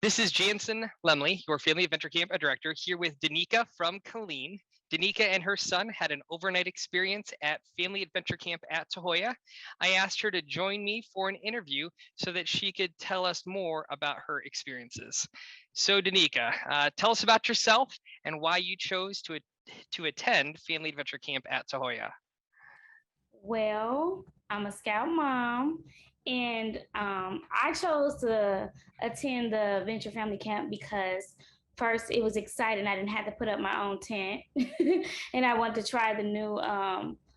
This is Janssen Lemley, your Family Adventure Camp director, here with Dennika from Colleen. Dennika and her son had an overnight experience at Family Adventure Camp at Tahoya. I asked her to join me for an interview so that she could tell us more about her experiences. So Dennika, tell us about yourself and why you chose to attend Family Adventure Camp at Tahoya. Well, I'm a Scout mom, and I chose to attend the Venture Family Camp because first it was exciting. I didn't have to put up my own tent, and I wanted to try the new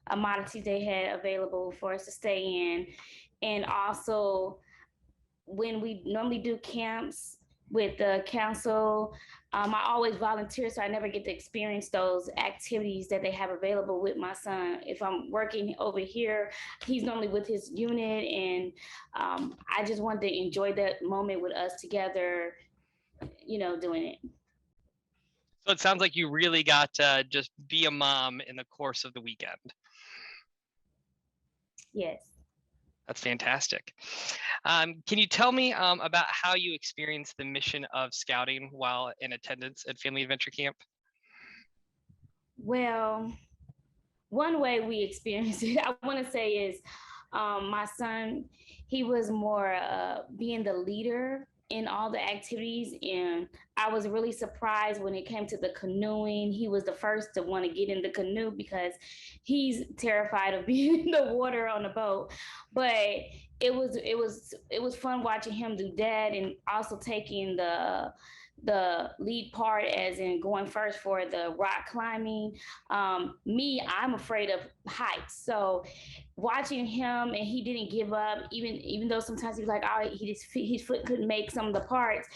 amenities they had available for us to stay in, and also when we normally do camps with the council, I always volunteer, so I never get to experience those activities that they have available with my son. If I'm working over here, he's normally with his unit, and I just wanted to enjoy that moment with us together, doing it. So it sounds like you really got to just be a mom in the course of the weekend. Yes. That's fantastic. Can you tell me about how you experienced the mission of scouting while in attendance at Family Adventure Camp? Well, one way we experienced it, I want to say, is my son, he was more being the leader in all the activities, and I was really surprised when it came to the canoeing. He was the first to want to get in the canoe because he's terrified of being in the water on the boat. But it was fun watching him do that, and also taking the lead part, as in going first for the rock climbing. I'm afraid of heights, so watching him, and he didn't give up, even though sometimes he was like, oh, his foot couldn't make some of the parts.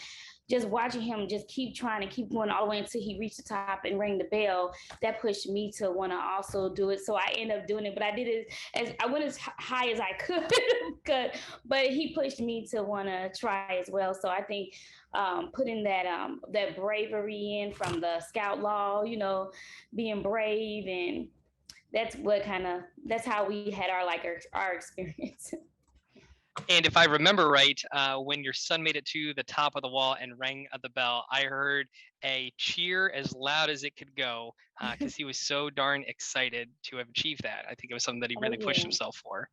Just watching him just keep trying to keep going all the way until he reached the top and rang the bell, that pushed me to want to also do it. So I ended up doing it, but I did it I went as high as I could, but he pushed me to want to try as well. So I think putting that bravery in from the scout law, being brave, and that's how we had our experience. And if I remember right, when your son made it to the top of the wall and rang the bell, I heard a cheer as loud as it could go because he was so darn excited to have achieved that. I think it was something that he really pushed himself for.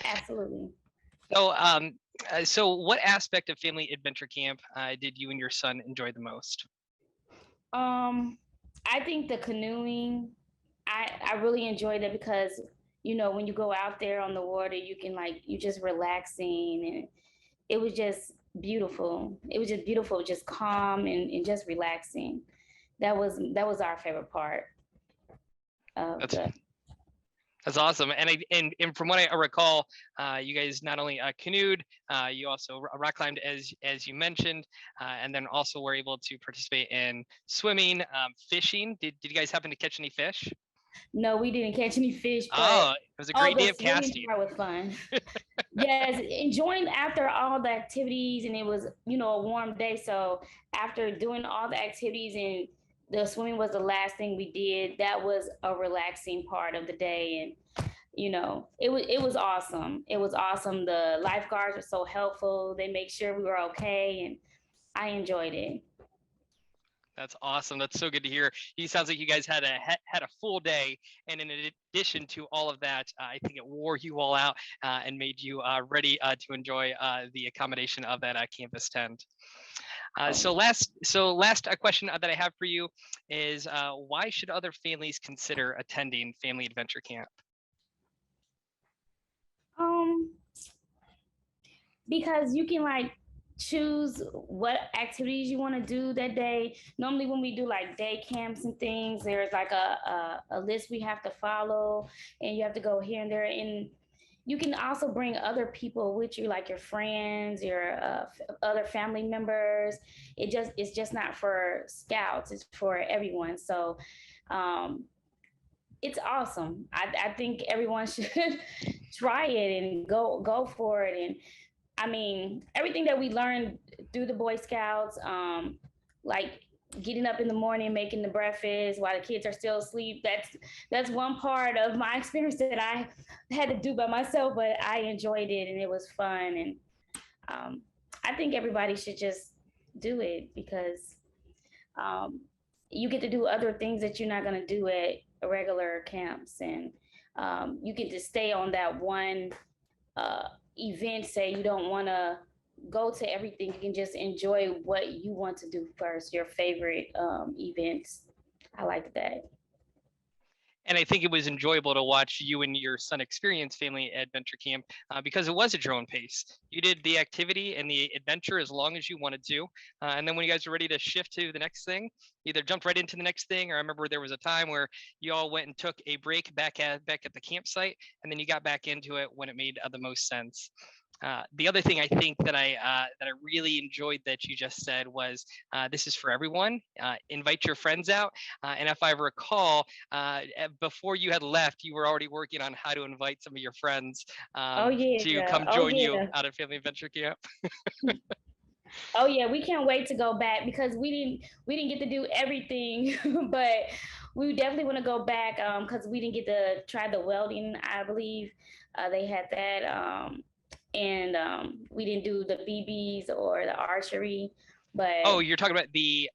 Absolutely. So what aspect of Family Adventure Camp did you and your son enjoy the most? I think the canoeing, I really enjoyed it because, when you go out there on the water, you can you just relaxing, and it was just beautiful. It was just beautiful, just calm and just relaxing. That was our favorite part. That's awesome. And from what I recall, you guys not only canoed, you also rock climbed as you mentioned, and then also were able to participate in swimming, fishing. Did you guys happen to catch any fish? No, we didn't catch any fish. But it was a great day of casting. Part was fun. Yes, enjoying after all the activities, and it was a warm day. So after doing all the activities, and the swimming was the last thing we did, that was a relaxing part of the day, and it was awesome. It was awesome. The lifeguards were so helpful. They made sure we were okay, and I enjoyed it. That's awesome. That's so good to hear. It sounds like you guys had a full day, and in addition to all of that, I think it wore you all out and made you ready to enjoy the accommodation of that campus tent. So last question that I have for you is, why should other families consider attending Family Adventure Camp? Because you can choose what activities you want to do that day. Normally when we do day camps and things, there's a list we have to follow, and you have to go here and there, and you can also bring other people with you, like your friends, your other family members. It's just not for scouts, it's for everyone. So it's awesome. I think everyone should try it and go for it. And I mean, everything that we learned through the Boy Scouts, like getting up in the morning, making the breakfast while the kids are still asleep, that's one part of my experience that I had to do by myself, but I enjoyed it and it was fun. And I think everybody should just do it because you get to do other things that you're not going to do at regular camps, and you get to stay on that one uh, event. Say you don't want to go to everything, you can just enjoy what you want to do first, your favorite events. I like that. And I think it was enjoyable to watch you and your son experience family adventure camp because it was at your own pace. You did the activity and the adventure as long as you wanted to. And then when you guys were ready to shift to the next thing, either jumped right into the next thing, or I remember there was a time where you all went and took a break back at the campsite, and then you got back into it when it made the most sense. The other thing I think that I really enjoyed that you just said was this is for everyone. Invite your friends out, and if I recall, before you had left, you were already working on how to invite some of your friends Oh to yeah, come oh join you yeah. out at Family Adventure Camp. Oh yeah, we can't wait to go back because we didn't get to do everything, but we definitely want to go back because we didn't get to try the welding. I believe they had that, and we didn't do the BBs or the archery. Oh, But you're talking about the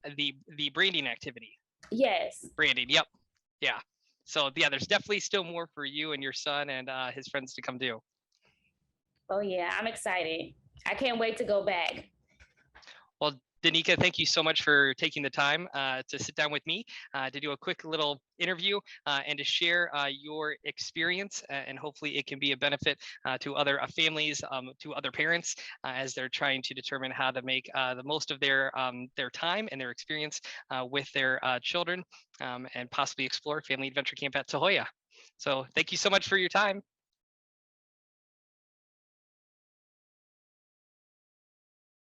branding activity. yes, Branding, yep, yeah. So yeah, there's definitely still more for you and your son and his friends to come do. oh yeah, I'm excited. I can't wait to go back. Well, Dennika, thank you so much for taking the time to sit down with me to do a quick little interview and to share your experience. And hopefully it can be a benefit to other families, to other parents, as they're trying to determine how to make the most of their time and their experience with their children, and possibly explore Family Adventure Camp at Tahoya. So thank you so much for your time.